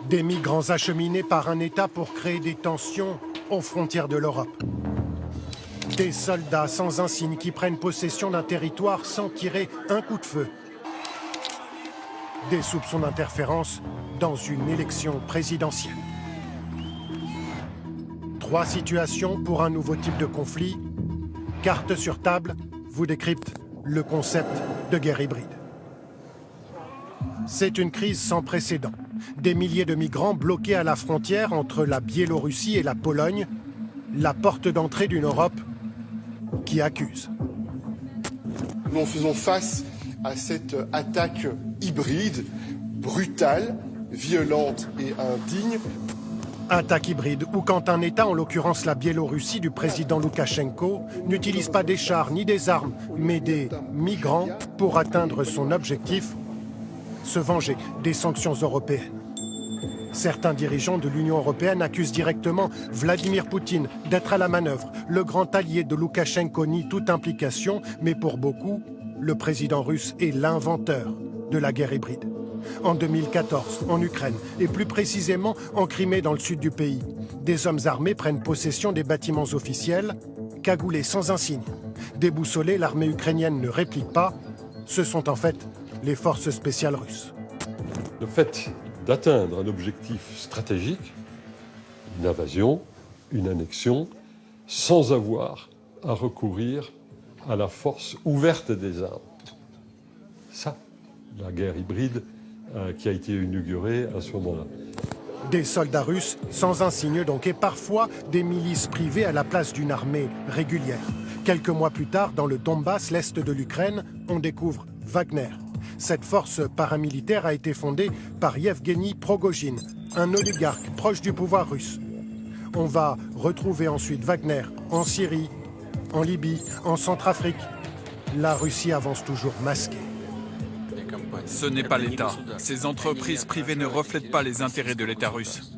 Des migrants acheminés par un État pour créer des tensions aux frontières de l'Europe. Des soldats sans insigne qui prennent possession d'un territoire sans tirer un coup de feu. Des soupçons d'interférence dans une élection présidentielle. 3 situations pour un nouveau type de conflit. Carte sur table vous décrypte le concept de guerre hybride. C'est une crise sans précédent. Des milliers de migrants bloqués à la frontière entre la Biélorussie et la Pologne, la porte d'entrée d'une Europe qui accuse. Nous faisons face à cette attaque hybride, brutale, violente et indigne. Attaque hybride où quand un État, en l'occurrence la Biélorussie du président Loukachenko, n'utilise pas des chars ni des armes, mais des migrants pour atteindre son objectif, se venger des sanctions européennes. Certains dirigeants de l'Union européenne accusent directement Vladimir Poutine d'être à la manœuvre. Le grand allié de Loukachenko nie toute implication, mais pour beaucoup, le président russe est l'inventeur de la guerre hybride. En 2014, en Ukraine, et plus précisément en Crimée dans le sud du pays, des hommes armés prennent possession des bâtiments officiels, cagoulés sans insigne. Déboussolée, l'armée ukrainienne ne réplique pas. Ce sont en fait les forces spéciales russes. Le fait d'atteindre un objectif stratégique, une invasion, une annexion, sans avoir à recourir à la force ouverte des armes. Ça, la guerre hybride qui a été inaugurée à ce moment-là. Des soldats russes sans insigne donc, et parfois des milices privées à la place d'une armée régulière. Quelques mois plus tard, dans le Donbass, l'est de l'Ukraine, on découvre Wagner. Cette force paramilitaire a été fondée par Yevgeny Prigojine, un oligarque proche du pouvoir russe. On va retrouver ensuite Wagner en Syrie, en Libye, en Centrafrique. La Russie avance toujours masquée. Ce n'est pas l'État. Ces entreprises privées ne reflètent pas les intérêts de l'État russe.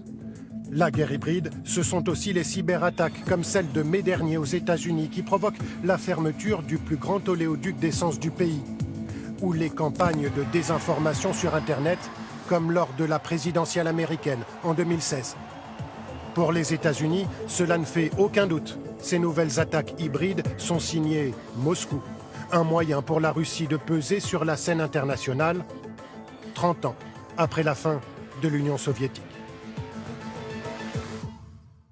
La guerre hybride, ce sont aussi les cyberattaques comme celle de mai dernier aux États-Unis qui provoquent la fermeture du plus grand oléoduc d'essence du pays, ou les campagnes de désinformation sur Internet comme lors de la présidentielle américaine en 2016. Pour les États-Unis, cela ne fait aucun doute. Ces nouvelles attaques hybrides sont signées Moscou. Un moyen pour la Russie de peser sur la scène internationale 30 ans après la fin de l'Union soviétique.